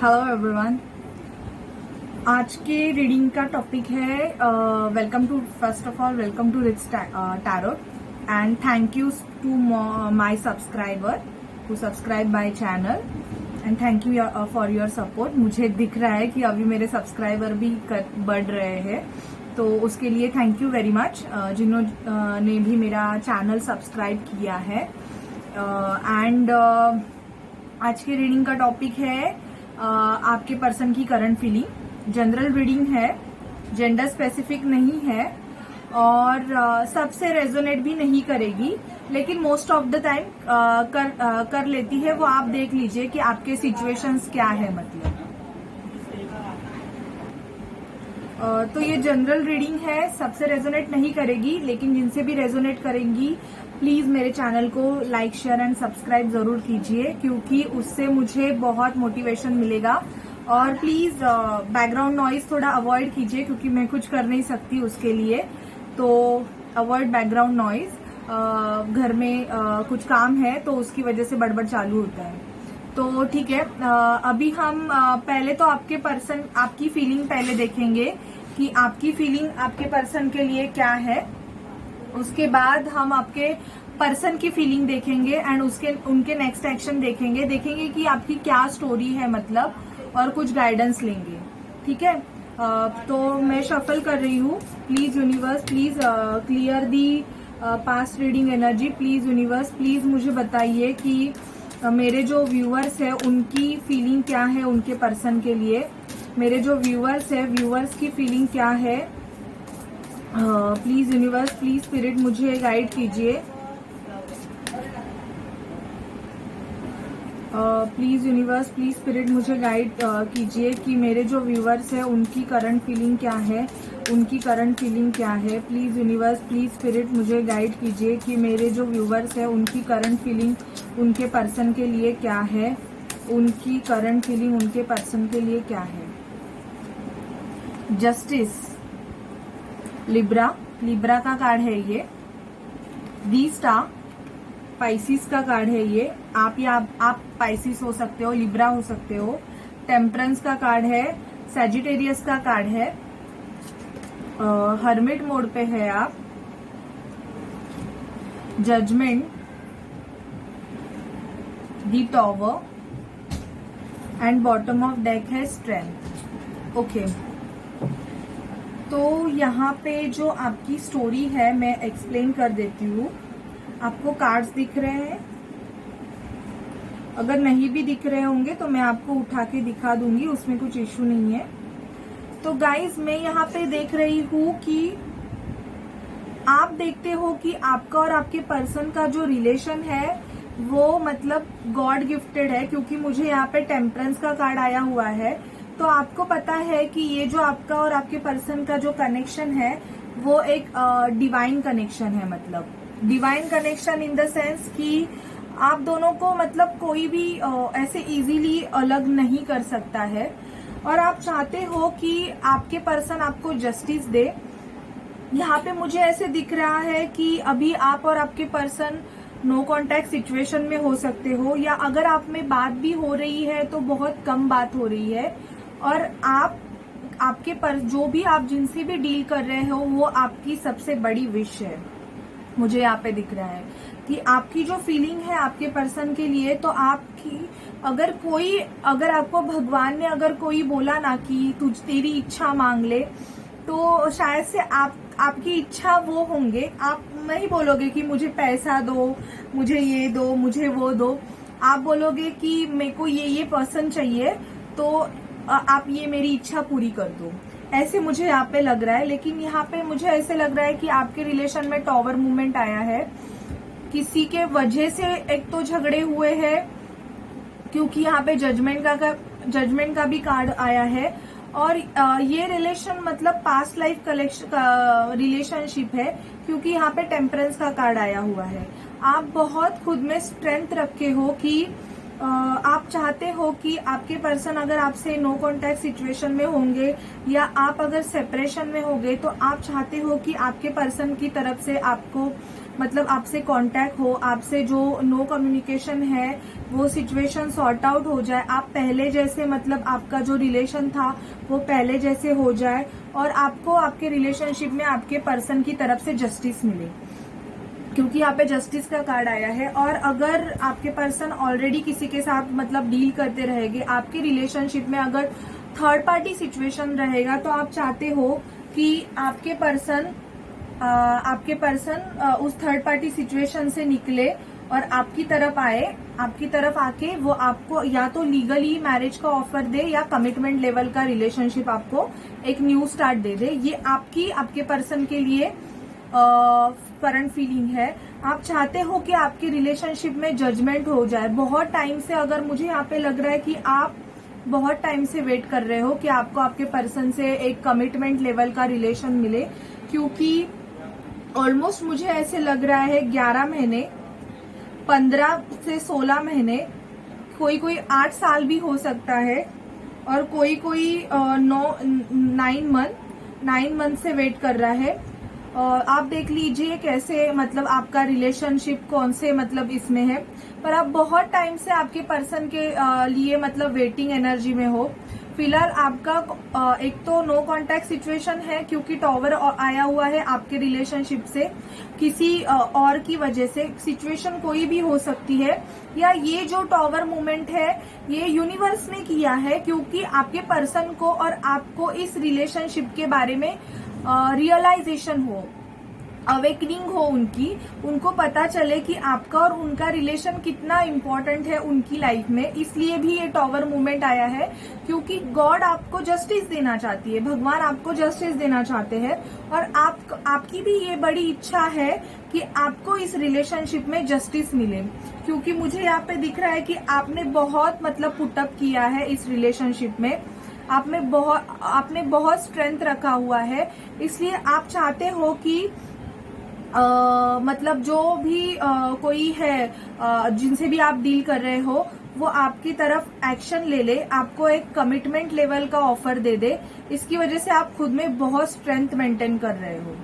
Hello everyone. आज के reading का टॉपिक है welcome to first of all welcome to rich tarot and thank you to my subscriber who subscribe my channel and thank you for your support. मुझे दिख रहा है कि अभी मेरे सब्सक्राइबर भी बढ़ रहे हैं, तो उसके लिए थैंक यू वेरी मच जिन्होंने भी मेरा चैनल सब्सक्राइब किया है। एंड आज के रीडिंग का टॉपिक है आपके पर्सन की करंट फीलिंग। जनरल रीडिंग है, जेंडर स्पेसिफिक नहीं है और सबसे रेजोनेट भी नहीं करेगी, लेकिन मोस्ट ऑफ द टाइम कर लेती है। वो आप देख लीजिए कि आपके सिचुएशंस क्या है मतलब। तो ये जनरल रीडिंग है, सबसे रेजोनेट नहीं करेगी, लेकिन जिनसे भी रेजोनेट करेंगी प्लीज मेरे चैनल को लाइक शेयर एंड सब्सक्राइब जरूर कीजिए, क्योंकि उससे मुझे बहुत मोटिवेशन मिलेगा। और प्लीज बैकग्राउंड नॉइज थोड़ा अवॉइड कीजिए, क्योंकि मैं कुछ कर नहीं सकती उसके लिए, तो अवॉइड बैकग्राउंड नॉइज। घर में कुछ काम है तो उसकी वजह से बड़बड़ चालू होता है, तो ठीक है। अभी हम पहले तो आपके पर्सन आपकी फीलिंग पहले देखेंगे कि आपकी फीलिंग आपके पर्सन के लिए क्या है। उसके बाद हम आपके पर्सन की फीलिंग देखेंगे एंड उनके नेक्स्ट एक्शन देखेंगे कि आपकी क्या स्टोरी है मतलब, और कुछ गाइडेंस लेंगे, ठीक है। तो मैं शफल कर रही हूँ। Please universe, please clear the past reading energy. Please universe, please मुझे बताइए कि मेरे जो व्यूअर्स है उनकी फीलिंग क्या है उनके पर्सन के लिए। मेरे जो व्यूअर्स है, व्यूअर्स की फीलिंग क्या है। प्लीज यूनिवर्स, प्लीज स्पिरिट मुझे गाइड कीजिए। प्लीज यूनिवर्स, प्लीज स्पिरिट मुझे गाइड कीजिए कि मेरे जो व्यूअर्स है उनकी करंट फीलिंग क्या है, उनकी करंट फीलिंग क्या है। प्लीज यूनिवर्स, प्लीज स्पिरिट मुझे गाइड कीजिए कि मेरे जो व्यूअर्स है उनकी करंट फीलिंग उनके पर्सन के लिए क्या है, उनकी करंट फीलिंग उनके पर्सन के लिए क्या है। जस्टिस, लिब्रा का कार्ड है ये। दी स्टार, पाइसिस का कार्ड है ये। आप पाइसिस हो सकते हो, लिब्रा हो सकते हो। टेम्परेंस का कार्ड है। सैजिटेरियस का कार्ड है। हर्मिट मोड पे है आप। Judgement, the tower and bottom of deck है स्ट्रेंथ। ओके, तो यहाँ पे जो आपकी स्टोरी है मैं एक्सप्लेन कर देती हूँ। आपको कार्ड्स दिख रहे हैं? अगर नहीं भी दिख रहे होंगे तो मैं आपको उठा के दिखा दूंगी, उसमें कुछ इश्यू नहीं है। तो गाइज, मैं यहाँ पे देख रही हूँ कि आप देखते हो कि आपका और आपके पर्सन का जो रिलेशन है वो मतलब गॉड गिफ्टेड है, क्योंकि मुझे यहाँ पे टेम्परेंस का कार्ड आया हुआ है। तो आपको पता है कि ये जो आपका और आपके पर्सन का जो कनेक्शन है वो एक डिवाइन कनेक्शन है। मतलब divine connection in the sense कि आप दोनों को मतलब कोई भी ऐसे इजीली अलग नहीं कर सकता है, और आप चाहते हो कि आपके पर्सन आपको जस्टिस दे। यहाँ पे मुझे ऐसे दिख रहा है कि अभी आप और आपके पर्सन नो कांटेक्ट सिचुएशन में हो सकते हो, या अगर आप में बात भी हो रही है तो बहुत कम बात हो रही है, और आपके जो भी आप जिनसे भी डील कर रहे हो वो आपकी सबसे बड़ी विश है। मुझे यहाँ पे दिख रहा है कि आपकी जो फीलिंग है आपके पर्सन के लिए, तो आपकी अगर आपको भगवान ने अगर कोई बोला ना कि तेरी इच्छा मांग ले, तो शायद से आपकी इच्छा वो होंगे। आप नहीं बोलोगे कि मुझे पैसा दो, मुझे ये दो, मुझे वो दो। आप बोलोगे कि मेरे को ये पर्सन चाहिए, तो आप ये मेरी इच्छा पूरी कर दो। ऐसे मुझे यहाँ पे लग रहा है। लेकिन यहाँ पे मुझे ऐसे लग रहा है कि आपके रिलेशन में टॉवर मूवमेंट आया है। किसी के वजह से एक तो झगड़े हुए हैं, क्योंकि यहाँ पे जजमेंट का भी कार्ड आया है। और ये रिलेशन मतलब पास्ट लाइफ रिलेशनशिप है, क्योंकि यहाँ पे टेम्परेंस का कार्ड आया हुआ है। आप बहुत खुद में स्ट्रेंथ रखे हो कि आप चाहते हो कि आपके पर्सन अगर आपसे नो कांटेक्ट सिचुएशन में होंगे, या आप अगर सेपरेशन में होंगे, तो आप चाहते हो कि आपके पर्सन की तरफ से आपको मतलब आपसे कांटेक्ट हो, आपसे जो नो कम्युनिकेशन है वो सिचुएशन सॉर्ट आउट हो जाए, आप पहले जैसे मतलब आपका जो रिलेशन था वो पहले जैसे हो जाए और आपको आपके रिलेशनशिप में आपके पर्सन की तरफ से जस्टिस मिले, क्योंकि यहाँ पे जस्टिस का कार्ड आया है। और अगर आपके पर्सन ऑलरेडी किसी के साथ मतलब डील करते रहेंगे, आपके रिलेशनशिप में अगर थर्ड पार्टी सिचुएशन रहेगा, तो आप चाहते हो कि आपके पर्सन उस थर्ड पार्टी सिचुएशन से निकले और आपकी तरफ आए, आपकी तरफ आके वो आपको या तो लीगली मैरिज का ऑफर दे या कमिटमेंट लेवल का रिलेशनशिप आपको एक न्यू स्टार्ट दे दे। ये आपके पर्सन के लिए करंट फीलिंग है। आप चाहते हो कि आपके रिलेशनशिप में जजमेंट हो जाए। बहुत टाइम से, अगर मुझे यहाँ पे लग रहा है कि आप बहुत टाइम से वेट कर रहे हो कि आपको आपके पर्सन से एक कमिटमेंट लेवल का रिलेशन मिले, क्योंकि ऑलमोस्ट मुझे ऐसे लग रहा है 11 महीने, 15 से 16 महीने, कोई 8 साल भी हो सकता है और कोई 9 मंथ से वेट कर रहा है। आप देख लीजिए कैसे मतलब आपका रिलेशनशिप कौन से मतलब इसमें है, पर आप बहुत टाइम से आपके पर्सन के लिए मतलब वेटिंग एनर्जी में हो। फिलहाल आपका एक तो नो कांटेक्ट सिचुएशन है, क्योंकि टॉवर आया हुआ है आपके रिलेशनशिप से किसी और की वजह से। सिचुएशन कोई भी हो सकती है, या ये जो टॉवर मूवमेंट है ये यूनिवर्स ने किया है, क्योंकि आपके पर्सन को और आपको इस रिलेशनशिप के बारे में रियलाइजेशन हो, अवेकनिंग हो, उनको पता चले कि आपका और उनका रिलेशन कितना इम्पोर्टेंट है उनकी लाइफ में। इसलिए भी ये टॉवर मूवमेंट आया है, क्योंकि गॉड आपको जस्टिस देना चाहती है, भगवान आपको जस्टिस देना चाहते हैं, और आपकी भी ये बड़ी इच्छा है कि आपको इस रिलेशनशिप में जस्टिस मिले, क्योंकि मुझे यहाँ पे दिख रहा है कि आपने बहुत मतलब पुटअप किया है इस रिलेशनशिप में, आपने बहुत स्ट्रेंथ रखा हुआ है। इसलिए आप चाहते हो कि मतलब जो भी कोई है जिनसे भी आप डील कर रहे हो, वो आपकी तरफ एक्शन ले ले, आपको एक कमिटमेंट लेवल का ऑफर दे दे। इसकी वजह से आप खुद में बहुत स्ट्रेंथ मेंटेन कर रहे हो।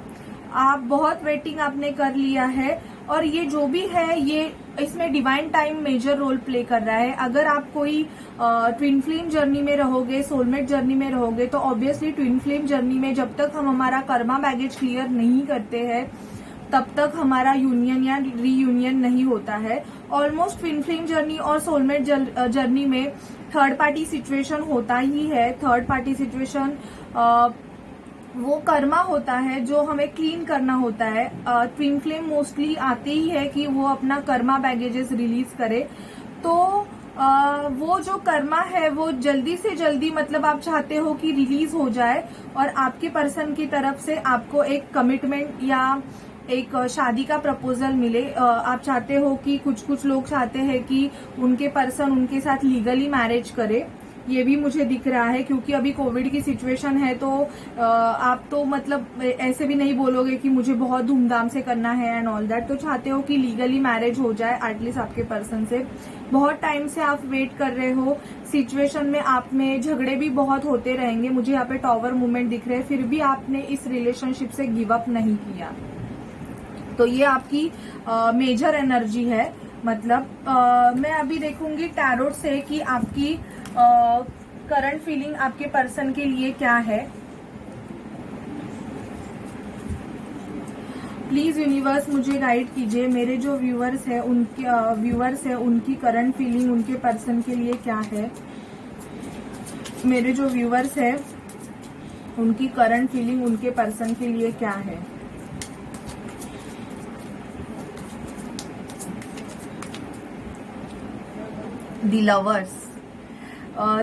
आप बहुत वेटिंग आपने कर लिया है, और ये जो भी है ये इसमें divine time major role play कर रहा है। अगर आप कोई ट्विन फ्लेम जर्नी में रहोगे, सोलमेट जर्नी में रहोगे, तो ऑब्वियसली ट्विन फ्लेम जर्नी में जब तक हम हमारा कर्मा बैगेज क्लियर नहीं करते हैं, तब तक हमारा यूनियन या रीयूनियन नहीं होता है। ऑलमोस्ट ट्विन फ्लेम जर्नी और सोलमेट जर्नी में थर्ड पार्टी सिचुएशन होता ही है। थर्ड पार्टी सिचुएशन वो कर्मा होता है जो हमें क्लीन करना होता है। ट्विन फ्लेम मोस्टली आते ही है कि वो अपना कर्मा बैगेजेस रिलीज करे, तो वो जो कर्मा है वो जल्दी से जल्दी मतलब आप चाहते हो कि रिलीज हो जाए, और आपके पर्सन की तरफ से आपको एक कमिटमेंट या एक शादी का प्रपोजल मिले। आप चाहते हो कि कुछ लोग चाहते हैं कि उनके पर्सन उनके साथ लीगली मैरिज करे, ये भी मुझे दिख रहा है, क्योंकि अभी कोविड की सिचुएशन है, तो आप तो मतलब ऐसे भी नहीं बोलोगे कि मुझे बहुत धूमधाम से करना है एंड ऑल दैट। तो चाहते हो कि लीगली मैरिज हो जाए एटलीस्ट आपके पर्सन से। बहुत टाइम से आप वेट कर रहे हो। सिचुएशन में आप में झगड़े भी बहुत होते रहेंगे, मुझे यहाँ पे टॉवर मूवमेंट दिख रहे हैं, फिर भी आपने इस रिलेशनशिप से गिव अप नहीं किया। तो ये आपकी मेजर एनर्जी है। मतलब मैं अभी देखूंगी टैरोट से कि आपकी करंट फीलिंग आपके पर्सन के लिए क्या है। प्लीज यूनिवर्स मुझे गाइड कीजिए, मेरे जो व्यूअर्स है उनकी करंट फीलिंग उनके पर्सन के लिए क्या है। मेरे जो व्यूअर्स है उनकी करंट फीलिंग उनके पर्सन के लिए क्या है। दी लवर्स।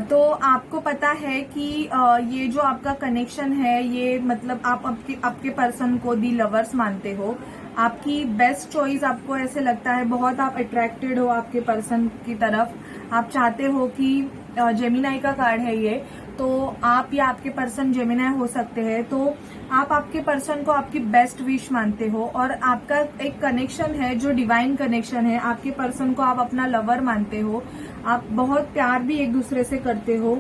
तो आपको पता है कि ये जो आपका कनेक्शन है, ये मतलब आप आपके पर्सन को दी लवर्स मानते हो, आपकी बेस्ट चॉइस आपको ऐसे लगता है, बहुत आप अट्रैक्टेड हो आपके पर्सन की तरफ। आप चाहते हो कि जेमिनाई का कार्ड है ये, तो आप या आपके पर्सन जेमिनाई हो सकते हैं, तो आप आपके पर्सन को आपकी बेस्ट विश मानते हो, और आपका एक कनेक्शन है जो डिवाइन कनेक्शन है। आपके पर्सन को आप अपना लवर मानते हो, आप बहुत प्यार भी एक दूसरे से करते हो।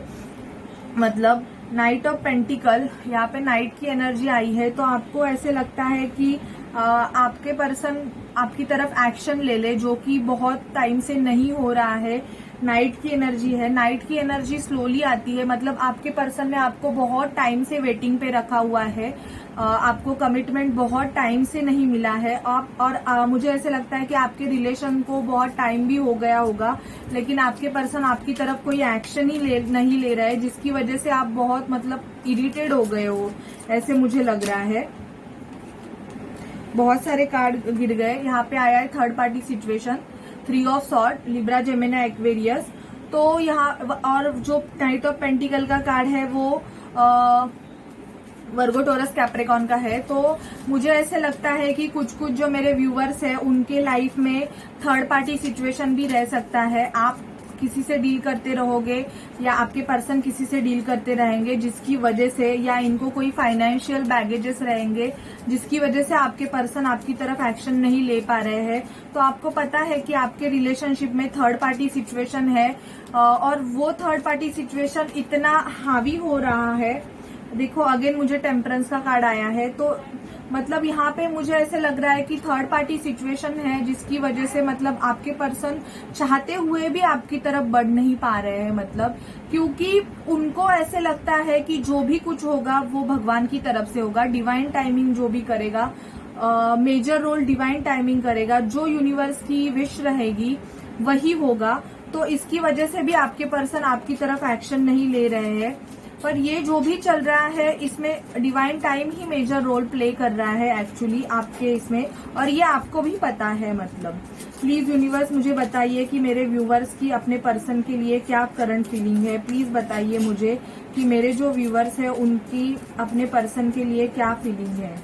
मतलब नाइट ऑफ पेंटिकल, यहाँ पे नाइट की एनर्जी आई है, तो आपको ऐसे लगता है कि आपके पर्सन आपकी तरफ एक्शन ले ले, जो कि बहुत टाइम से नहीं हो रहा है। नाइट की एनर्जी है, नाइट की एनर्जी स्लोली आती है, मतलब आपके पर्सन ने आपको बहुत टाइम से वेटिंग पे रखा हुआ है। आपको कमिटमेंट बहुत टाइम से नहीं मिला है। मुझे ऐसे लगता है कि आपके रिलेशन को बहुत टाइम भी हो गया होगा, लेकिन आपके पर्सन आपकी तरफ कोई एक्शन ही नहीं ले रहा है, जिसकी वजह से आप बहुत मतलब इरिटेट हो गए हो, ऐसे मुझे लग रहा है। बहुत सारे कार्ड गिर गए। यहाँ पे आया है third party situation, 3 of sword, Libra, Gemini, Aquarius. तो यहाँ और जो नाइट ऑफ पेंटिकल का कार्ड है वो वर्गो, टॉरस, कैप्रिकॉर्न का है। तो मुझे ऐसे लगता है कि कुछ जो मेरे व्यूअर्स हैं उनके लाइफ में थर्ड पार्टी सिचुएशन भी रह सकता है। आप किसी से डील करते रहोगे या आपके पर्सन किसी से डील करते रहेंगे, जिसकी वजह से, या इनको कोई फाइनेंशियल बैगेजेस रहेंगे जिसकी वजह से आपके पर्सन आपकी तरफ एक्शन नहीं ले पा रहे हैं। तो आपको पता है कि आपके रिलेशनशिप में थर्ड पार्टी सिचुएशन है, और वो थर्ड पार्टी सिचुएशन इतना हावी हो रहा है। देखो अगेन मुझे टेम्परेंस का कार्ड आया है, तो मतलब यहाँ पे मुझे ऐसे लग रहा है कि थर्ड पार्टी सिचुएशन है, जिसकी वजह से मतलब आपके पर्सन चाहते हुए भी आपकी तरफ बढ़ नहीं पा रहे हैं, मतलब क्योंकि उनको ऐसे लगता है कि जो भी कुछ होगा वो भगवान की तरफ से होगा। डिवाइन टाइमिंग जो भी करेगा, मेजर रोल डिवाइन टाइमिंग करेगा, जो यूनिवर्स की विश रहेगी वही होगा। तो इसकी वजह से भी आपके पर्सन आपकी तरफ एक्शन नहीं ले रहे हैं। पर ये जो भी चल रहा है इसमें डिवाइन टाइम ही मेजर रोल प्ले कर रहा है एक्चुअली आपके इसमें, और ये आपको भी पता है। मतलब प्लीज यूनिवर्स मुझे बताइए कि मेरे व्यूवर्स की अपने पर्सन के लिए क्या करंट फीलिंग है। प्लीज बताइए मुझे कि मेरे जो व्यूवर्स है उनकी अपने पर्सन के लिए क्या फीलिंग है।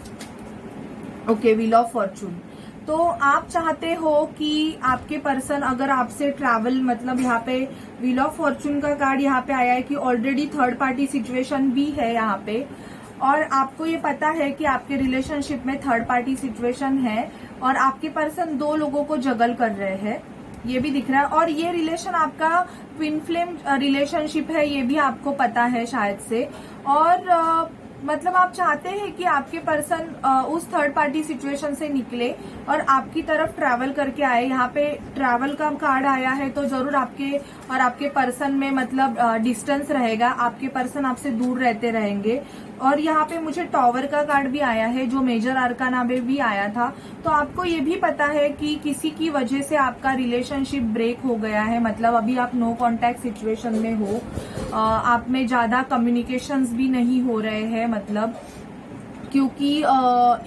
Okay, wheel of Fortune. तो आप चाहते हो कि आपके पर्सन अगर आपसे ट्रैवल, मतलब यहाँ पे व्हील ऑफ फॉर्चून का कार्ड यहाँ पे आया है कि ऑलरेडी थर्ड पार्टी सिचुएशन भी है यहाँ पे, और आपको ये पता है कि आपके रिलेशनशिप में थर्ड पार्टी सिचुएशन है, और आपके पर्सन 2 लोगों को जगल कर रहे हैं, ये भी दिख रहा है। और ये रिलेशन आपका ट्विन फ्लेम रिलेशनशिप है, ये भी आपको पता है शायद से। और मतलब आप चाहते हैं कि आपके पर्सन उस थर्ड पार्टी सिचुएशन से निकले और आपकी तरफ ट्रैवल करके आए। यहाँ पे ट्रैवल का कार्ड आया है, तो जरूर आपके और आपके पर्सन में मतलब डिस्टेंस रहेगा, आपके पर्सन आपसे दूर रहते रहेंगे। और यहाँ पे मुझे टॉवर का कार्ड भी आया है, जो मेजर आर्काना में भी आया था। तो आपको ये भी पता है कि किसी की वजह से आपका रिलेशनशिप ब्रेक हो गया है, मतलब अभी आप नो कांटेक्ट सिचुएशन में हो, आप में ज्यादा कम्युनिकेशंस भी नहीं हो रहे हैं, मतलब क्योंकि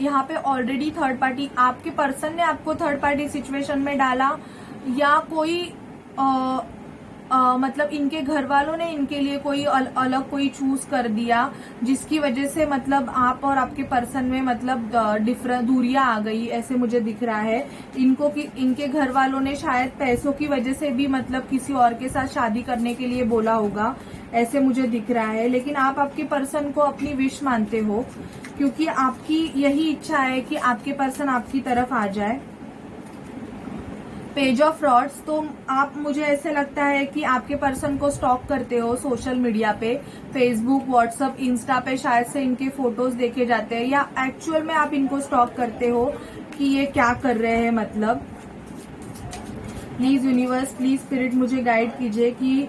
यहाँ पे ऑलरेडी थर्ड पार्टी, आपके पर्सन ने आपको थर्ड पार्टी सिचुएशन में डाला, या कोई मतलब इनके घर वालों ने इनके लिए कोई अलग कोई चूज कर दिया, जिसकी वजह से मतलब आप और आपके पर्सन में मतलब दूरियां आ गई, ऐसे मुझे दिख रहा है। इनके घर वालों ने शायद पैसों की वजह से भी मतलब किसी और के साथ शादी करने के लिए बोला होगा, ऐसे मुझे दिख रहा है। लेकिन आप आपके पर्सन को अपनी विश मानते हो, क्योंकि आपकी यही इच्छा है कि आपके पर्सन आपकी तरफ आ जाए। Page of frauds. तो आप, मुझे ऐसे लगता है कि आपके पर्सन को स्टॉक करते हो सोशल मीडिया पे, फेसबुक, व्हाट्सएप, इंस्टा पे शायद से इनके फोटोज देखे जाते हैं, या एक्चुअल में आप इनको स्टॉक करते हो कि ये क्या कर रहे हैं। मतलब प्लीज यूनिवर्स, प्लीज स्पिरिट मुझे गाइड कीजिए कि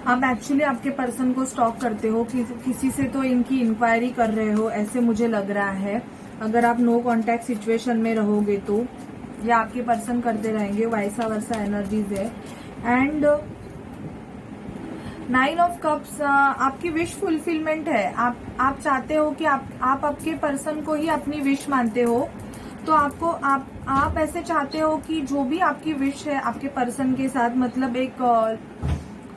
आप एक्चुअली आपके पर्सन को स्टॉक करते हो, किसी से तो इनकी इंक्वायरी कर रहे हो, ऐसे मुझे लग रहा है। अगर आप नो कांटेक्ट सिचुएशन में रहोगे तो, या आपके पर्सन करते रहेंगे, वैसा वैसा एनर्जीज है। एंड 9 ऑफ कप्स, आपकी विश फुलफिलमेंट है। आप चाहते हो कि आप आपके पर्सन को ही अपनी विश मानते हो, तो आपको आप ऐसे चाहते हो कि जो भी आपकी विश है आपके पर्सन के साथ, मतलब एक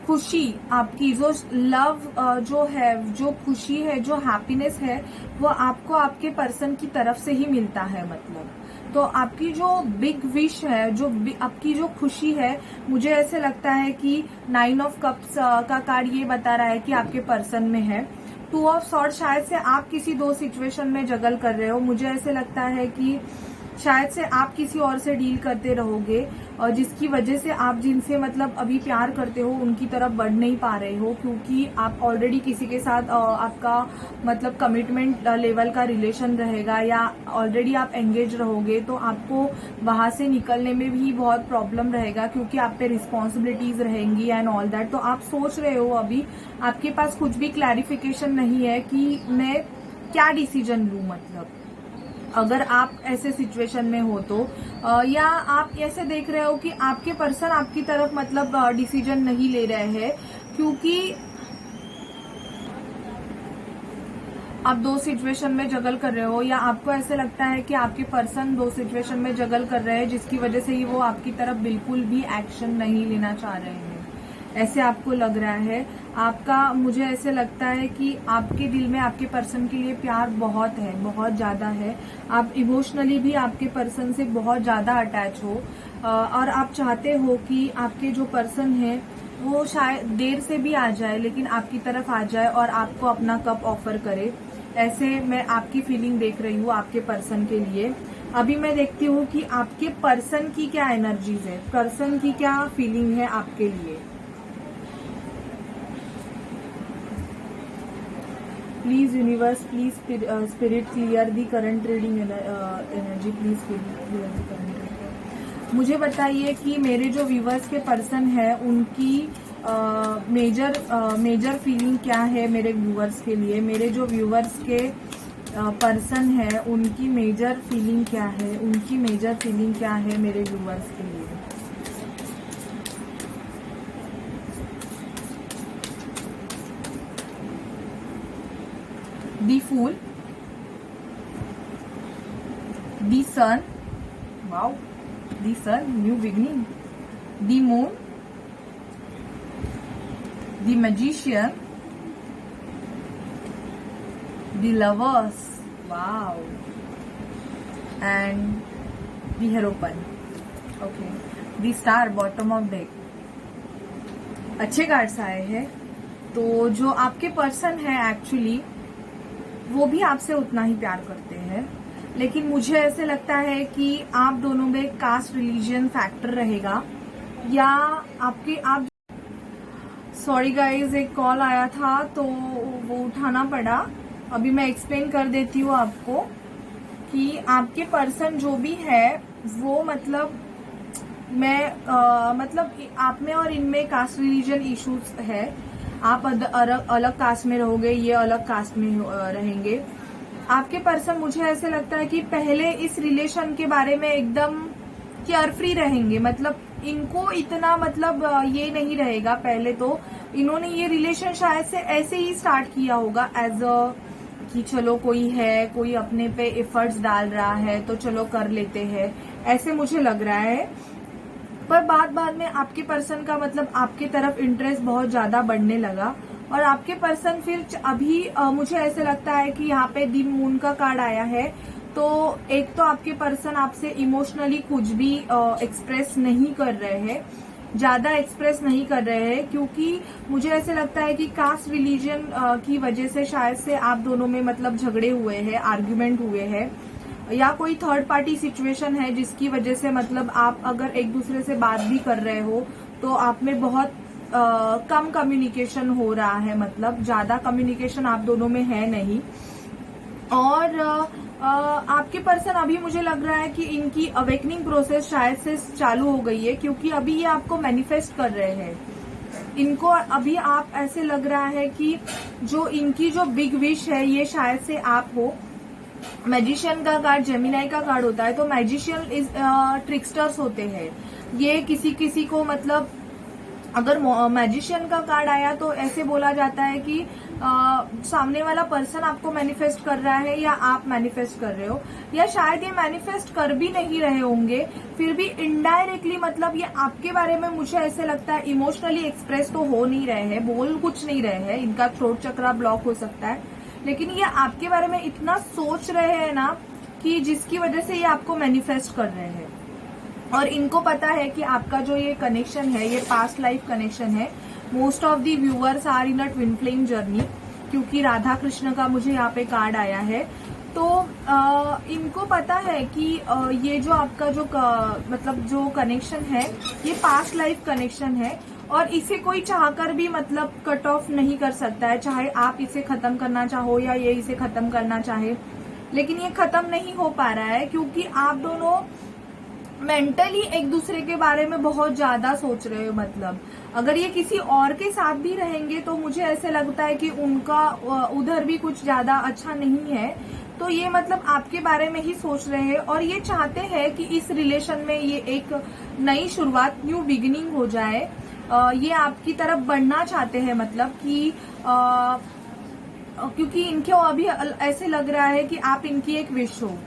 खुशी, आपकी जो लव जो है, जो खुशी है, जो हैप्पीनेस है, वो आपको आपके पर्सन की तरफ से ही मिलता है। मतलब तो आपकी जो बिग विश है, जो आपकी जो खुशी है, मुझे ऐसे लगता है कि 9 ऑफ कप्स का कार्ड ये बता रहा है कि आपके पर्सन में है। 2 ऑफ सॉर्ड, शायद से आप किसी 2 सिचुएशन में जगल कर रहे हो। मुझे ऐसे लगता है कि शायद से आप किसी और से डील करते रहोगे और जिसकी वजह से आप जिनसे मतलब अभी प्यार करते हो उनकी तरफ बढ़ नहीं पा रहे हो, क्योंकि आप ऑलरेडी किसी के साथ आपका मतलब कमिटमेंट लेवल का रिलेशन रहेगा या ऑलरेडी आप एंगेज रहोगे, तो आपको वहां से निकलने में भी बहुत प्रॉब्लम रहेगा क्योंकि आप पे रिस्पॉन्सिबिलिटीज रहेंगी एंड ऑल दैट। तो आप सोच रहे हो, अभी आपके पास कुछ भी क्लैरिफिकेशन नहीं है कि मैं क्या डिसीजन लूं। मतलब अगर आप ऐसे सिचुएशन में हो तो या आप ऐसे देख रहे हो कि आपके पर्सन आपकी तरफ मतलब डिसीजन नहीं ले रहे हैं, क्योंकि आप दो सिचुएशन में जगल कर रहे हो, या आपको ऐसे लगता है कि आपके पर्सन दो सिचुएशन में जगल कर रहे हैं जिसकी वजह से ही वो आपकी तरफ बिल्कुल भी एक्शन नहीं लेना चाह रहे हैं, ऐसे आपको लग रहा है। आपका मुझे ऐसे लगता है कि आपके दिल में आपके पर्सन के लिए प्यार बहुत है, बहुत ज्यादा है। आप इमोशनली भी आपके पर्सन से बहुत ज्यादा अटैच हो और आप चाहते हो कि आपके जो पर्सन है वो शायद देर से भी आ जाए लेकिन आपकी तरफ आ जाए और आपको अपना कप ऑफर करे। ऐसे मैं आपकी फीलिंग देख रही हूँ आपके पर्सन के लिए। अभी मैं देखती हूँ कि आपके पर्सन की क्या एनर्जीज है, पर्सन की क्या फीलिंग है आपके लिए। Please universe, please spirit clear the current reading energy, please clear the current reading. मुझे बताइए कि मेरे जो व्यूवर्स के पर्सन है उनकी मेजर फीलिंग क्या है मेरे व्यूवर्स के लिए। मेरे जो व्यूवर्स के पर्सन है उनकी मेजर फीलिंग क्या है, उनकी मेजर फीलिंग क्या है मेरे व्यूवर्स के लिए। The Fool, the Sun, wow, the Sun, new beginning, the Moon, the Magician, the Lovers, wow, and the Hierophant, okay, the Star, bottom of deck। अच्छे कार्ड्स आए हैं। तो जो आपके पर्सन है एक्चुअली वो भी आपसे उतना ही प्यार करते हैं, लेकिन मुझे ऐसे लगता है कि आप दोनों में कास्ट रिलीजन फैक्टर रहेगा, या आप सॉरी गाइज, एक कॉल आया था तो वो उठाना पड़ा। अभी मैं एक्सप्लेन कर देती हूँ आपको कि आपके पर्सन जो भी है वो मतलब मतलब आप में और इनमें कास्ट रिलीजन इश्यूज है। आप अलग कास्ट में रहोगे, ये अलग कास्ट में रहेंगे। आपके पर्सन मुझे ऐसे लगता है कि पहले इस रिलेशन के बारे में एकदम केयरफ्री रहेंगे, मतलब इनको इतना मतलब ये नहीं रहेगा। पहले तो इन्होंने ये रिलेशन शायद से ऐसे ही स्टार्ट किया होगा एज अ कि चलो कोई है, कोई अपने पे एफर्ट्स डाल रहा है तो चलो कर लेते हैं, ऐसे मुझे लग रहा है। पर बाद में आपके पर्सन का मतलब आपके तरफ इंटरेस्ट बहुत ज्यादा बढ़ने लगा और आपके पर्सन फिर अभी मुझे ऐसे लगता है कि यहाँ पे दी मून का कार्ड आया है। तो एक तो आपके पर्सन आपसे इमोशनली कुछ भी एक्सप्रेस नहीं कर रहे हैं, ज्यादा एक्सप्रेस नहीं कर रहे हैं, क्योंकि मुझे ऐसे लगता है कि कास्ट रिलीजन की वजह से शायद से आप दोनों में मतलब झगड़े हुए हैं, आर्ग्यूमेंट हुए हैं, या कोई थर्ड पार्टी सिचुएशन है जिसकी वजह से मतलब आप अगर एक दूसरे से बात भी कर रहे हो तो आप में बहुत कम कम्युनिकेशन हो रहा है, मतलब ज्यादा कम्युनिकेशन आप दोनों में है नहीं। और आपके पर्सन अभी मुझे लग रहा है कि इनकी अवेकनिंग प्रोसेस शायद से चालू हो गई है, क्योंकि अभी ये आपको मैनिफेस्ट कर रहे हैं। इनको अभी आप ऐसे लग रहा है कि जो इनकी जो बिग विश है ये शायद से आप हो। मैजिशियन का कार्ड जेमिनाई का कार्ड होता है, तो मैजिशियन इज ट्रिक्स्टर्स होते हैं। ये किसी को मतलब अगर मैजिशियन का कार्ड आया तो ऐसे बोला जाता है कि सामने वाला पर्सन आपको मैनिफेस्ट कर रहा है या आप मैनिफेस्ट कर रहे हो, या शायद ये मैनिफेस्ट कर भी नहीं रहे होंगे, फिर भी इनडायरेक्टली मतलब ये आपके बारे में मुझे ऐसे लगता है इमोशनली एक्सप्रेस तो हो नहीं रहे हैं, बोल कुछ नहीं रहे हैं, इनका थ्रोट चक्रा ब्लॉक हो सकता है, लेकिन ये आपके बारे में इतना सोच रहे हैं ना कि जिसकी वजह से ये आपको मैनिफेस्ट कर रहे हैं। और इनको पता है कि आपका जो ये कनेक्शन है ये पास्ट लाइफ कनेक्शन है। Most of the viewers are in a twin flame journey, क्योंकि राधा कृष्ण का मुझे यहाँ पे कार्ड आया है। तो इनको पता है कि ये जो आपका जो मतलब जो कनेक्शन है ये पास्ट लाइफ कनेक्शन है, और इसे कोई चाहकर भी मतलब कट ऑफ नहीं कर सकता है, चाहे आप इसे खत्म करना चाहो या ये इसे खत्म करना चाहे। लेकिन ये खत्म नहीं हो पा रहा है क्योंकि आप दोनों मेंटली एक दूसरे के बारे में बहुत ज्यादा सोच रहे हो। मतलब अगर ये किसी और के साथ भी रहेंगे तो मुझे ऐसे लगता है कि उनका उधर भी कुछ ज्यादा अच्छा नहीं है। तो ये मतलब आपके बारे में ही सोच रहे हैं और ये चाहते हैं कि इस रिलेशन में ये एक नई शुरुआत, न्यू बिगिनिंग हो जाए। ये आपकी तरफ बढ़ना चाहते हैं, मतलब कि क्योंकि इनको अभी ऐसे लग रहा है कि आप इनकी एक विश हो,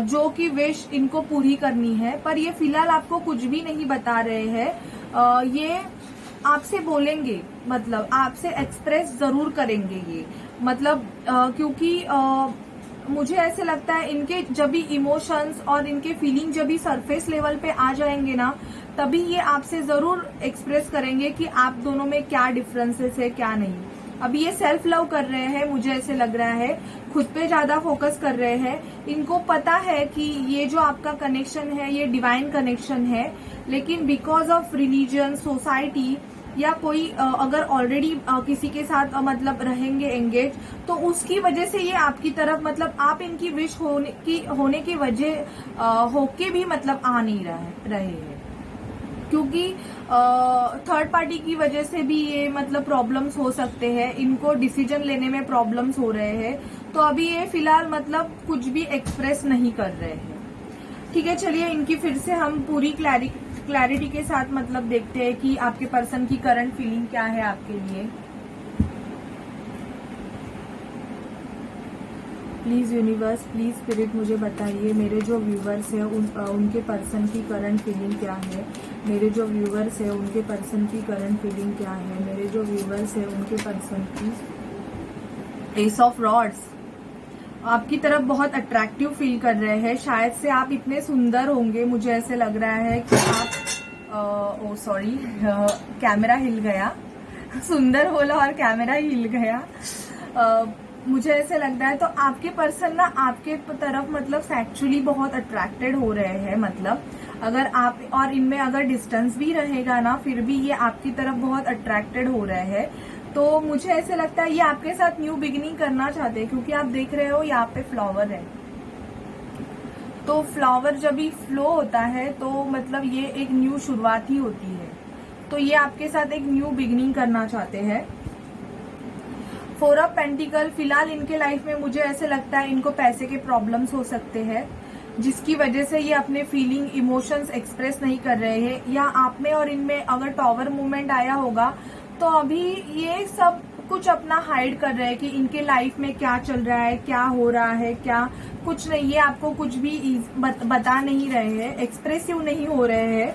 जो कि विश इनको पूरी करनी है। पर ये फिलहाल आपको कुछ भी नहीं बता रहे हैं। ये आपसे बोलेंगे, मतलब आपसे एक्सप्रेस जरूर करेंगे ये, मतलब क्योंकि मुझे ऐसे लगता है इनके जब भी इमोशंस और इनके फीलिंग जब भी सरफेस लेवल पे आ जाएंगे ना, तभी ये आपसे जरूर एक्सप्रेस करेंगे कि आप दोनों में क्या डिफरेंसेस है क्या नहीं। अभी ये सेल्फ लव कर रहे हैं, मुझे ऐसे लग रहा है खुद पे ज्यादा फोकस कर रहे हैं। इनको पता है कि ये जो आपका कनेक्शन है ये डिवाइन कनेक्शन है, लेकिन बिकॉज ऑफ रिलीजन, सोसाइटी या कोई अगर ऑलरेडी किसी के साथ मतलब रहेंगे एंगेज, तो उसकी वजह से ये आपकी तरफ, मतलब आप इनकी विश होने की वजह होके भी मतलब आ नहीं रहे हैं, क्योंकि थर्ड पार्टी की वजह से भी ये मतलब प्रॉब्लम्स हो सकते हैं, इनको डिसीजन लेने में प्रॉब्लम्स हो रहे हैं। तो अभी ये फिलहाल मतलब कुछ भी एक्सप्रेस नहीं कर रहे हैं। ठीक है, चलिए इनकी फिर से हम पूरी क्लैरिटी के साथ मतलब देखते हैं कि आपके पर्सन की करंट फीलिंग क्या है आपके लिए। प्लीज यूनिवर्स, प्लीज स्पिरिट मुझे बताइए मेरे जो व्यूवर्स हैं उनके पर्सन की करंट फीलिंग क्या है। मेरे जो व्यूवर्स हैं उनके पर्सन की करंट फीलिंग क्या है। मेरे जो व्यूवर्स हैं उनके पर्सन की एस ऑफ रॉड्स आपकी तरफ बहुत अट्रैक्टिव फील कर रहे हैं। शायद से आप इतने सुंदर होंगे, मुझे ऐसे लग रहा है कि आप ओ सॉरी कैमरा हिल गया, सुंदर बोला और कैमरा हिल गया। मुझे ऐसे लग रहा है तो आपके पर्सन ना आपके तरफ मतलब सेक्सुअली बहुत अट्रैक्टेड हो रहे हैं। मतलब अगर आप और इनमें अगर डिस्टेंस भी रहेगा ना, फिर भी ये आपकी तरफ बहुत अट्रैक्टेड हो रहे हैं। तो मुझे ऐसे लगता है ये आपके साथ न्यू बिगिनिंग करना चाहते हैं, क्योंकि आप देख रहे हो यहाँ पे फ्लावर है। तो फ्लावर जब भी फ्लो होता है तो मतलब ये एक न्यू शुरुआत ही होती है। तो ये आपके साथ एक न्यू बिगिनिंग करना चाहते हैं। फोर ऑफ पेंटिकल, फिलहाल इनके लाइफ में मुझे ऐसे लगता है इनको पैसे के प्रॉब्लम्स हो सकते हैं, जिसकी वजह से ये अपने फीलिंग इमोशंस एक्सप्रेस नहीं कर रहे हैं। या आप में और इनमें अगर टॉवर मूवमेंट आया होगा तो अभी ये सब कुछ अपना हाइड कर रहे हैं कि इनके लाइफ में क्या चल रहा है, क्या हो रहा है, क्या कुछ नहीं। ये आपको कुछ भी बता नहीं रहे हैं, एक्सप्रेसिव नहीं हो रहे हैं।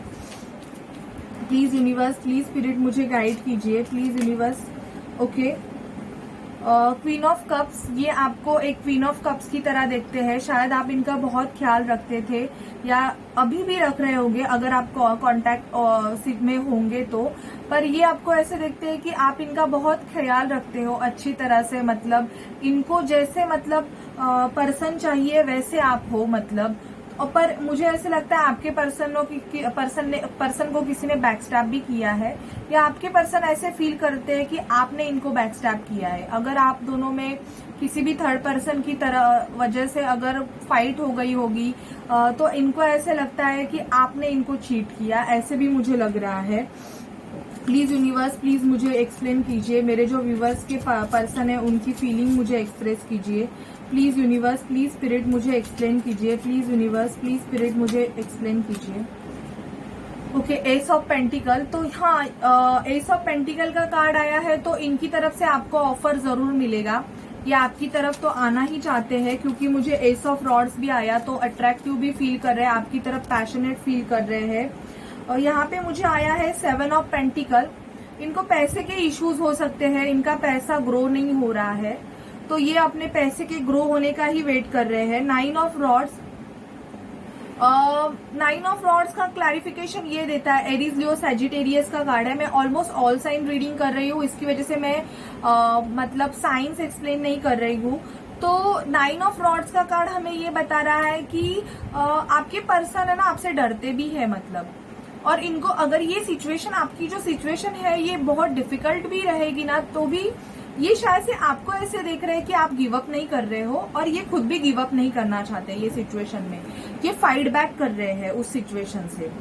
प्लीज यूनिवर्स, प्लीज स्पिरिट मुझे गाइड कीजिए, please universe. Okay, queen of cups, ये आपको एक क्वीन ऑफ कप्स की तरह देखते हैं। शायद आप इनका बहुत ख्याल रखते थे या अभी भी रख रहे होंगे अगर आप कांटेक्ट में होंगे तो। पर ये आपको ऐसे देखते हैं कि आप इनका बहुत ख्याल रखते हो अच्छी तरह से। मतलब इनको जैसे मतलब पर्सन चाहिए वैसे आप हो मतलब। पर मुझे ऐसे लगता है आपके पर्सन को किसी ने बैकस्टैप भी किया है, या आपके पर्सन ऐसे फील करते हैं कि आपने इनको बैकस्टैप किया है। अगर आप दोनों में किसी भी थर्ड पर्सन की तरह वजह से अगर फाइट हो गई होगी तो इनको ऐसे लगता है कि आपने इनको चीट किया, ऐसे भी मुझे लग रहा है। प्लीज यूनिवर्स, प्लीज मुझे एक्सप्लेन कीजिए। मेरे जो व्यूवर्स के पर्सन है उनकी फीलिंग मुझे एक्सप्रेस कीजिए। प्लीज यूनिवर्स, प्लीज स्पिरिट मुझे एक्सप्लेन कीजिए। प्लीज यूनिवर्स, प्लीज स्पिरिट मुझे एक्सप्लेन कीजिए। ओके, एस ऑफ पेंटिकल, तो हाँ एस ऑफ पेंटिकल का कार्ड आया है तो इनकी तरफ से आपको ऑफर जरूर मिलेगा। ये आपकी तरफ तो आना ही चाहते हैं, क्योंकि मुझे एस ऑफ रॉड्स भी आया तो अट्रैक्टिव भी फील कर रहे हैं, आपकी तरफ पैशनेट फील कर रहे हैं। और यहाँ पे मुझे आया है 7 ऑफ पेंटिकल। इनको पैसे के इश्यूज हो सकते हैं, इनका पैसा ग्रो नहीं हो रहा है तो ये अपने पैसे के ग्रो होने का ही वेट कर रहे हैं। 9 ऑफ रॉड्स, 9 ऑफ रॉड्स का क्लैरिफिकेशन ये देता है, एरीज, लियो, सैजिटेरियस का कार्ड है। मैं ऑलमोस्ट ऑल साइन रीडिंग कर रही हूँ, इसकी वजह से मैं मतलब साइंस एक्सप्लेन नहीं कर रही हूँ। तो 9 ऑफ रॉड्स का कार्ड हमें ये बता रहा है कि आपके पर्सन है ना आपसे डरते भी है मतलब, और इनको अगर ये सिचुएशन, आपकी जो सिचुएशन है ये बहुत डिफिकल्ट भी रहेगी ना, तो भी ये शायद से आपको ऐसे देख रहे हैं कि आप गिव अप नहीं कर रहे हो, और ये खुद भी गिव अप नहीं करना चाहते ये सिचुएशन में, ये फाइट बैक कर रहे हैं उस सिचुएशन से।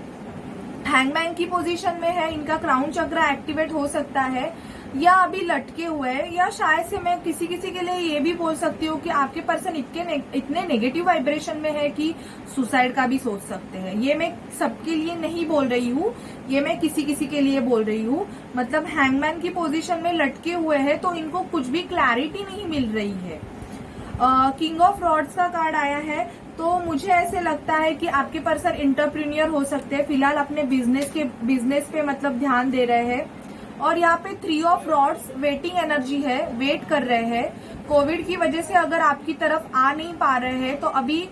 हैंगमैन की पोजीशन में है, इनका क्राउन चक्र एक्टिवेट हो सकता है, या अभी लटके हुए हैं, या शायद से मैं किसी किसी के लिए ये भी बोल सकती हूँ कि आपके पर्सन इतने नेगेटिव वाइब्रेशन में है कि सुसाइड का भी सोच सकते हैं। ये मैं सबके लिए नहीं बोल रही हूँ, ये मैं किसी किसी के लिए बोल रही हूँ। मतलब हैंगमैन की पोजीशन में लटके हुए हैं तो इनको कुछ भी क्लैरिटी नहीं मिल रही है। किंग ऑफ रॉड्स का कार्ड आया है, तो मुझे ऐसे लगता है कि आपके पर्सन एंटरप्रेन्योर हो सकते हैं, फिलहाल अपने बिजनेस पे मतलब ध्यान दे रहे हैं। और यहाँ पे 3 ऑफ रॉड्स वेटिंग एनर्जी है, वेट कर रहे हैं। कोविड की वजह से अगर आपकी तरफ आ नहीं पा रहे हैं तो अभी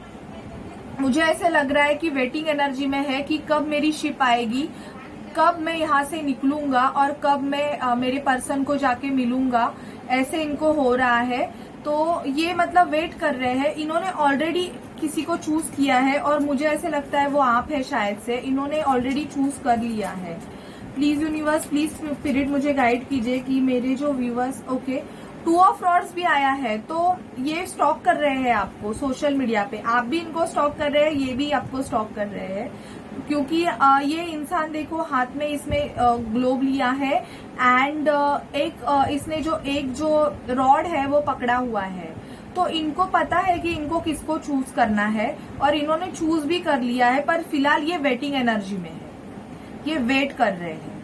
मुझे ऐसे लग रहा है कि वेटिंग एनर्जी में है कि कब मेरी शिप आएगी, कब मैं यहाँ से निकलूंगा और कब मैं मेरे पर्सन को जाके मिलूंगा, ऐसे इनको हो रहा है। तो ये मतलब वेट कर रहे हैं, इन्होंने ऑलरेडी किसी को चूज किया है और मुझे ऐसे लगता है वो आप है, शायद से इन्होंने ऑलरेडी चूज कर लिया है। प्लीज यूनिवर्स, प्लीज स्पिरिट मुझे गाइड कीजिए कि मेरे जो व्यूवर्स, ओके 2 ऑफ रॉड्स भी आया है, तो ये स्टॉक कर रहे हैं आपको सोशल मीडिया पे, आप भी इनको स्टॉक कर रहे हैं, ये भी आपको स्टॉक कर रहे हैं, क्योंकि ये इंसान देखो हाथ में इसमें ग्लोब लिया है एंड इसने जो रॉड है वो पकड़ा हुआ है। तो इनको पता है कि इनको किसको चूज करना है और इन्होंने चूज भी कर लिया है, पर फिलहाल ये वेटिंग एनर्जी में है, ये वेट कर रहे हैं,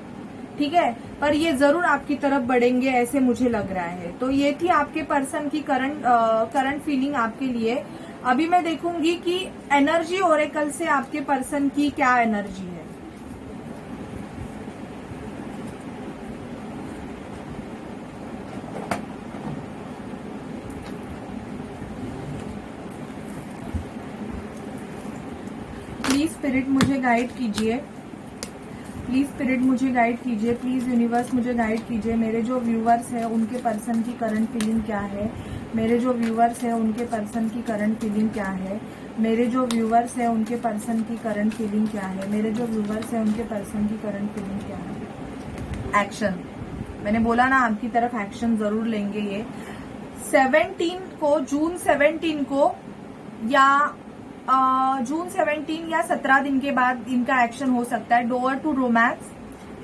ठीक है, पर ये जरूर आपकी तरफ बढ़ेंगे ऐसे मुझे लग रहा है। तो ये थी आपके पर्सन की करंट फीलिंग आपके लिए। अभी मैं देखूंगी कि एनर्जी ओरेकल से आपके पर्सन की क्या एनर्जी है। प्लीज स्पिरिट मुझे गाइड कीजिए, प्लीज स्पिरिट मुझे गाइड कीजिए, प्लीज यूनिवर्स मुझे गाइड कीजिए। मेरे जो व्यूवर्स हैं उनके पर्सन की करंट फीलिंग क्या है, मेरे जो व्यूवर्स हैं उनके पर्सन की करंट फीलिंग क्या है, मेरे जो व्यूवर्स हैं उनके पर्सन की करंट फीलिंग क्या है, मेरे जो व्यूवर्स हैं उनके पर्सन की करंट फीलिंग क्या है। एक्शन, मैंने बोला ना आपकी तरफ एक्शन जरूर लेंगे ये। 17 को, जून 17 को या जून 17 या 17 दिन के बाद इनका एक्शन हो सकता है। डोअर टू रोमांस,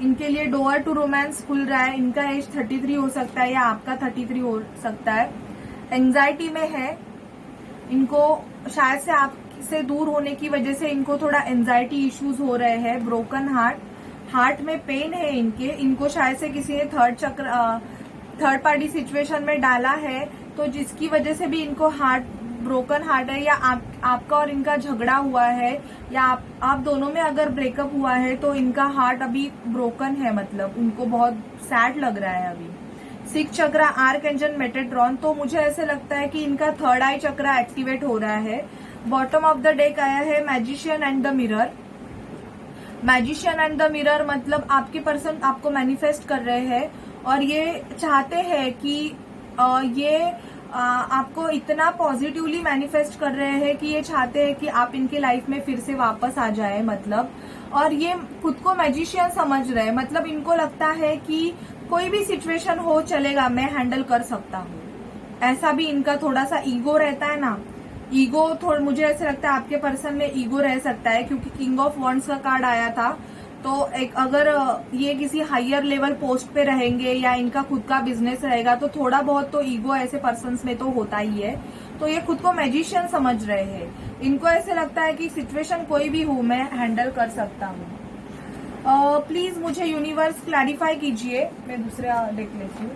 इनके लिए डोअर टू रोमांस खुल रहा है। इनका एज 33 हो सकता है या आपका 33 हो सकता है। एंजाइटी में है, इनको शायद से आपसे दूर होने की वजह से इनको थोड़ा एंजाइटी इश्यूज हो रहे हैं। ब्रोकन हार्ट में पेन है इनको शायद से किसी ने थर्ड पार्टी सिचुएशन में डाला है, तो जिसकी वजह से भी इनको ब्रोकन हार्ट है, या आपका और इनका झगड़ा हुआ है, या आप दोनों में अगर ब्रेकअप हुआ है तो इनका हार्ट अभी ब्रोकन है, मतलब उनको बहुत सैड लग रहा है अभी। 6 चक्र आर्कएंजल मेटाट्रॉन, तो मुझे ऐसे लगता है कि इनका 3rd आई चक्र एक्टिवेट हो रहा है। बॉटम ऑफ द डेक आया है magician and the mirror. Magician and the mirror मतलब आपके पर्सन आपको मैनिफेस्ट कर रहे हैं और ये चाहते हैं कि ये आपको इतना पॉजिटिवली मैनिफेस्ट कर रहे हैं कि ये चाहते हैं कि आप इनके लाइफ में फिर से वापस आ जाए, मतलब, और ये खुद को मैजिशियन समझ रहे हैं। मतलब इनको लगता है कि कोई भी सिचुएशन हो चलेगा, मैं हैंडल कर सकता हूँ। ऐसा भी इनका थोड़ा सा ईगो रहता है ना, ईगो थोड़ा मुझे ऐसे लगता है आपके पर्सन में ईगो रह सकता है, क्योंकि किंग ऑफ वॉन्ड्स का कार्ड आया था। तो एक अगर ये किसी हायर लेवल पोस्ट पे रहेंगे या इनका खुद का बिजनेस रहेगा तो थोड़ा बहुत तो ईगो ऐसे पर्सन्स में तो होता ही है। तो ये खुद को मैजिशियन समझ रहे हैं, इनको ऐसे लगता है कि सिचुएशन कोई भी हो मैं हैंडल कर सकता हूँ। प्लीज मुझे यूनिवर्स क्लैरिफाई कीजिए, मैं दूसरा देख लेती हूँ।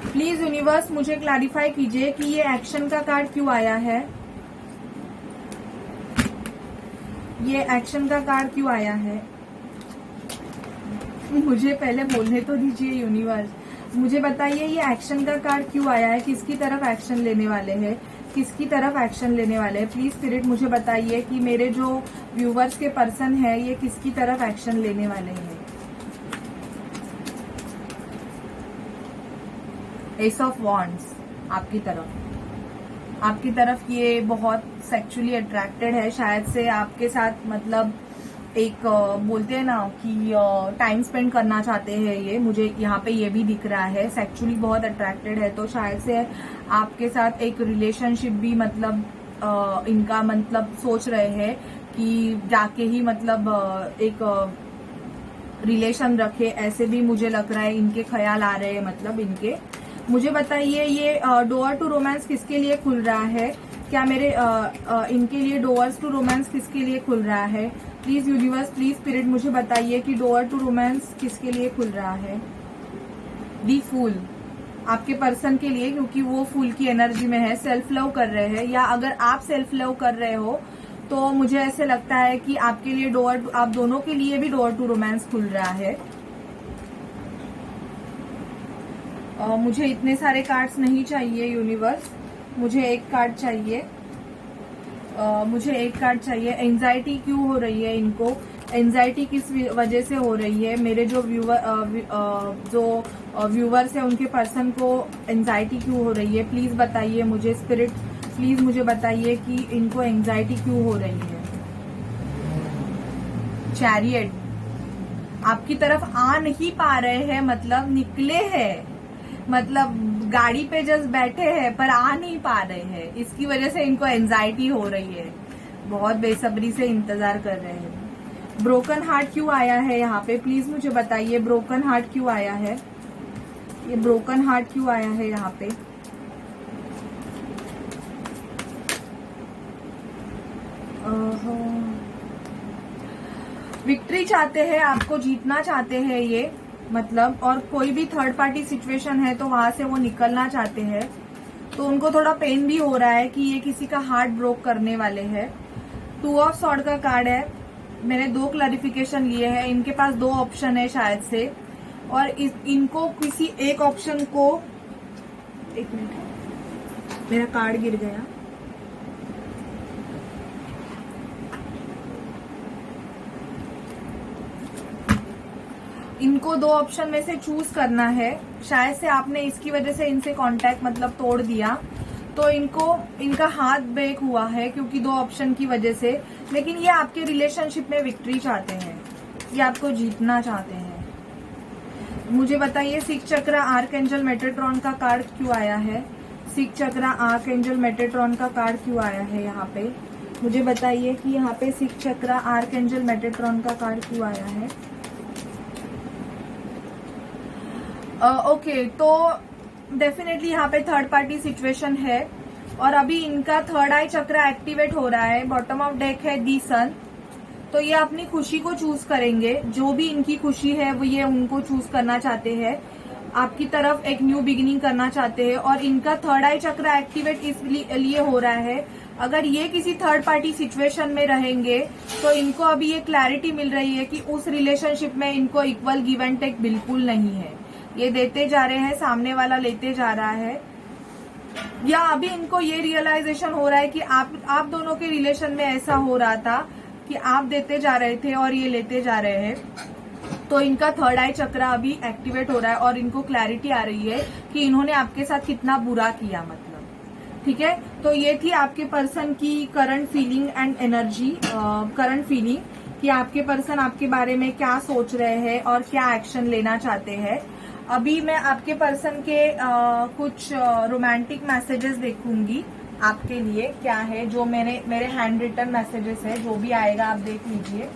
प्लीज यूनिवर्स मुझे क्लैरिफाई कीजिए कि ये एक्शन का कार्ड क्यों आया है, ये एक्शन का कार्ड क्यों आया है। मुझे पहले बोलने तो दीजिए यूनिवर्स, मुझे बताइए ये एक्शन का कार्ड क्यों आया है, किसकी तरफ एक्शन लेने वाले हैं, किसकी तरफ एक्शन लेने वाले हैं। प्लीज स्पिरिट मुझे बताइए कि मेरे जो व्यूवर्स के पर्सन है ये किसकी तरफ एक्शन लेने वाले हैं। एस ऑफ वॉन्ड्स, आपकी तरफ ये बहुत सेक्सुअली अट्रैक्टेड है। शायद से आपके साथ मतलब एक बोलते हैं ना कि टाइम स्पेंड करना चाहते हैं। ये मुझे यहाँ पे ये भी दिख रहा है, सेक्सुअली बहुत अट्रैक्टेड है। तो शायद से आपके साथ एक रिलेशनशिप भी मतलब इनका मतलब सोच रहे हैं कि जाके ही मतलब एक रिलेशन रखे, ऐसे भी मुझे लग रहा है। इनके ख्याल आ रहे हैं मतलब इनके। मुझे बताइए ये डोअर टू रोमांस किसके लिए खुल रहा है? क्या मेरे इनके लिए डोअर्स टू रोमांस किसके लिए खुल रहा है? प्लीज यूनिवर्स, प्लीज स्पिरिट मुझे बताइए कि डोअर टू रोमांस किसके लिए खुल रहा है? दी फूल आपके पर्सन के लिए, क्योंकि वो फूल की एनर्जी में है, सेल्फ लव कर रहे हैं। या अगर आप सेल्फ लव कर रहे हो तो मुझे ऐसे लगता है कि आपके लिए आप दोनों के लिए भी डोअर टू रोमांस खुल रहा है। मुझे इतने सारे कार्ड्स नहीं चाहिए यूनिवर्स, मुझे एक कार्ड चाहिए। मुझे एक कार्ड चाहिए। एंजाइटी क्यों हो रही है इनको? एंजाइटी किस वजह से हो रही है? मेरे जो व्यूवर्स है उनके पर्सन को एंजाइटी क्यों हो रही है? प्लीज बताइए मुझे स्पिरिट, प्लीज मुझे बताइए कि इनको एंजाइटी क्यों हो रही है। चैरियट आपकी तरफ आ नहीं पा रहे हैं, मतलब निकले हैं, मतलब गाड़ी पे जस्ट बैठे हैं पर आ नहीं पा रहे हैं। इसकी वजह से इनको एंजाइटी हो रही है, बहुत बेसब्री से इंतजार कर रहे हैं। ब्रोकन हार्ट क्यों आया है यहाँ पे? प्लीज मुझे बताइए ब्रोकन हार्ट क्यों आया है? ये ब्रोकन हार्ट क्यों आया है यहाँ पे? विक्ट्री चाहते हैं, आपको जीतना चाहते हैं ये मतलब। और कोई भी थर्ड पार्टी सिचुएशन है तो वहां से वो निकलना चाहते हैं। तो उनको थोड़ा पेन भी हो रहा है कि ये किसी का हार्ट ब्रोक करने वाले हैं। 2 ऑफ सॉर्ड का कार्ड है। मैंने 2 क्लैरिफिकेशन लिए हैं। इनके पास 2 ऑप्शन है शायद से, और इनको किसी एक ऑप्शन को, एक मिनट मेरा कार्ड गिर गया। इनको 2 ऑप्शन में से चूज करना है। शायद से आपने इसकी वजह से इनसे कांटेक्ट मतलब तोड़ दिया, तो इनका हाथ ब्रेक हुआ है क्योंकि 2 ऑप्शन की वजह से। लेकिन ये आपके रिलेशनशिप में विक्ट्री चाहते हैं, ये आपको जीतना चाहते हैं। मुझे बताइए सिक्स चक्र आर्कएंजल मेटाट्रॉन का कार्ड क्यों आया है? सिक्स चक्र आर्कएंजल मेटाट्रॉन का कार्ड क्यों आया है यहाँ पे? मुझे बताइए कि यहाँ पे सिक्स चक्र आर्कएंजल मेटाट्रॉन का कार्ड क्यों आया है? ओके, तो डेफिनेटली यहाँ पे थर्ड पार्टी सिचुएशन है और अभी इनका थर्ड आई चक्र एक्टिवेट हो रहा है। बॉटम ऑफ डेक है दी सन। तो ये अपनी खुशी को चूज करेंगे, जो भी इनकी खुशी है वो ये उनको चूज करना चाहते हैं। आपकी तरफ एक न्यू बिगिनिंग करना चाहते हैं और इनका थर्ड आई चक्र एक्टिवेट इसलिए हो रहा है। अगर ये किसी थर्ड पार्टी सिचुएशन में रहेंगे तो इनको अभी ये क्लैरिटी मिल रही है कि उस रिलेशनशिप में इनको इक्वल गिव एंड टेक बिल्कुल नहीं है। ये देते जा रहे हैं, सामने वाला लेते जा रहा है। या अभी इनको ये रियलाइजेशन हो रहा है कि आप दोनों के रिलेशन में ऐसा हो रहा था कि आप देते जा रहे थे और ये लेते जा रहे हैं। तो इनका थर्ड आई चक्र अभी एक्टिवेट हो रहा है और इनको क्लैरिटी आ रही है कि इन्होंने आपके साथ कितना बुरा किया, मतलब ठीक है। तो ये थी आपके पर्सन की current feeling and energy, current feeling कि आपके पर्सन आपके बारे में क्या सोच रहे हैं और क्या एक्शन लेना चाहते हैं। अभी मैं आपके पर्सन के कुछ रोमांटिक मैसेजेस देखूंगी आपके लिए क्या है, जो मेरे हैंड रिटन मैसेजेस है, जो भी आएगा आप देख लीजिए।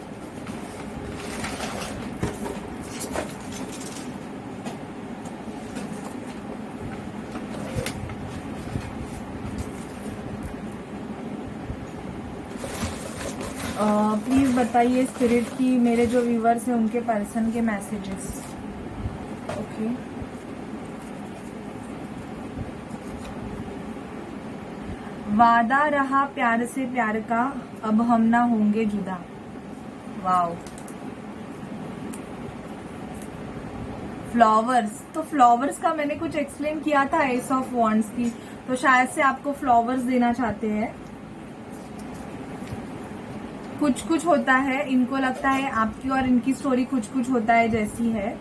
प्लीज बताइए स्पिरिट की मेरे जो व्यूवर्स हैं उनके पर्सन के मैसेजेस। ओके, वादा रहा प्यार से प्यार का, अब हम ना होंगे जुदा। Wow, flowers. तो फ्लावर्स का मैंने कुछ एक्सप्लेन किया था एस ऑफ वॉन्ड्स की, तो शायद से आपको फ्लावर्स देना चाहते हैं। कुछ कुछ होता है, इनको लगता है आपकी और इनकी स्टोरी कुछ कुछ होता है जैसी है।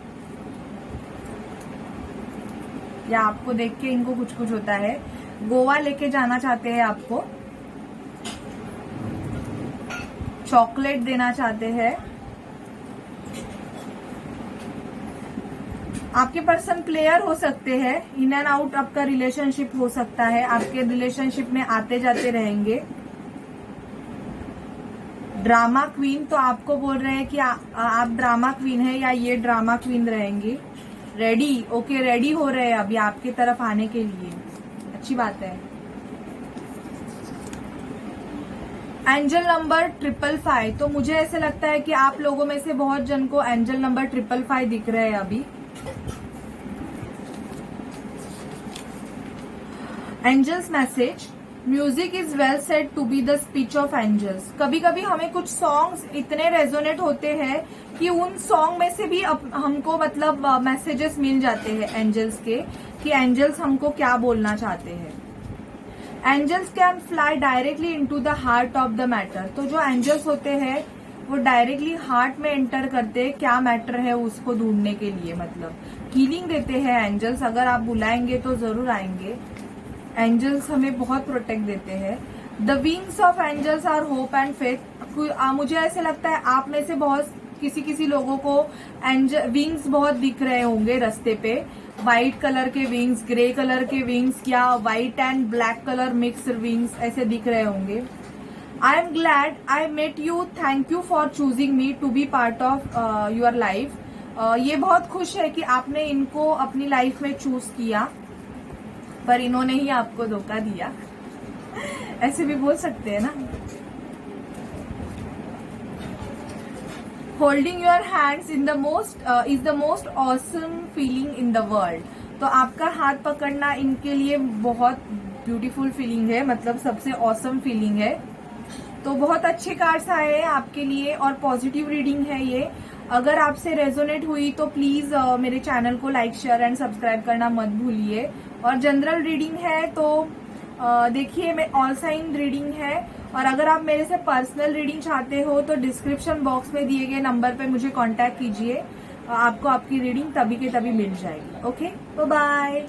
या आपको देख के इनको कुछ कुछ होता है, गोवा लेके जाना चाहते हैं, आपको चॉकलेट देना चाहते हैं, आपके पर्सन प्लेयर हो सकते हैं, इन एंड आउट आपका रिलेशनशिप हो सकता है, आपके रिलेशनशिप में आते जाते रहेंगे। ड्रामा क्वीन, तो आपको बोल रहे हैं कि आप ड्रामा क्वीन है या ये ड्रामा क्वीन रहेंगी। रेडी, ओके, रेडी हो रहे हैं अभी आपके तरफ आने के लिए, अच्छी बात है। एंजल नंबर 555, तो मुझे ऐसे लगता है कि आप लोगों में से बहुत जन को एंजल नंबर 555 दिख रहे हैं अभी। Angels message, music is well said to be the speech of angels. कभी कभी हमें कुछ सॉन्ग्स इतने रेजोनेट होते हैं कि उन सॉन्ग में से भी हमको मतलब मैसेजेस मिल जाते हैं एंजल्स के, कि एंजल्स हमको क्या बोलना चाहते हैं। Angels can fly directly into the heart of the matter, तो जो एंजल्स होते हैं वो डायरेक्टली हार्ट में एंटर करते हैं, क्या मैटर है उसको ढूंढने के लिए, मतलब हीलिंग देते हैं एंजल्स। अगर आप बुलाएंगे तो जरूर आएंगे। एंजल्स हमें बहुत प्रोटेक्ट देते हैं। The wings of angels are hope and faith. मुझे ऐसे लगता है आप में से बहुत किसी लोगों को विंग्स बहुत दिख रहे होंगे रास्ते पे, व्हाइट कलर के विंग्स, ग्रे कलर के विंग्स, या white and black colour mix wings ऐसे दिख रहे होंगे। I am glad I met you, thank you for choosing me to be part of your life. ये बहुत खुश है कि आपने इनको अपनी लाइफ में चूज किया, पर इन्होंने ही आपको धोखा दिया, ऐसे भी बोल सकते हैं ना। Holding your hands in the most is the most awesome feeling in the world. तो आपका हाथ पकड़ना इनके लिए बहुत ब्यूटीफुल फीलिंग है, मतलब सबसे ऑसम फीलिंग है। तो बहुत अच्छे कार्ड्स आए हैं आपके लिए और पॉजिटिव रीडिंग है ये। अगर आपसे रेजोनेट हुई तो प्लीज मेरे चैनल को लाइक, शेयर एंड सब्सक्राइब करना मत भूलिए। और जनरल रीडिंग है तो देखिए, मैं ऑल साइन रीडिंग है, और अगर आप मेरे से पर्सनल रीडिंग चाहते हो तो डिस्क्रिप्शन बॉक्स में दिए गए नंबर पे मुझे कांटेक्ट कीजिए, आपको आपकी रीडिंग तभी के तभी मिल जाएगी। Okay, bye bye.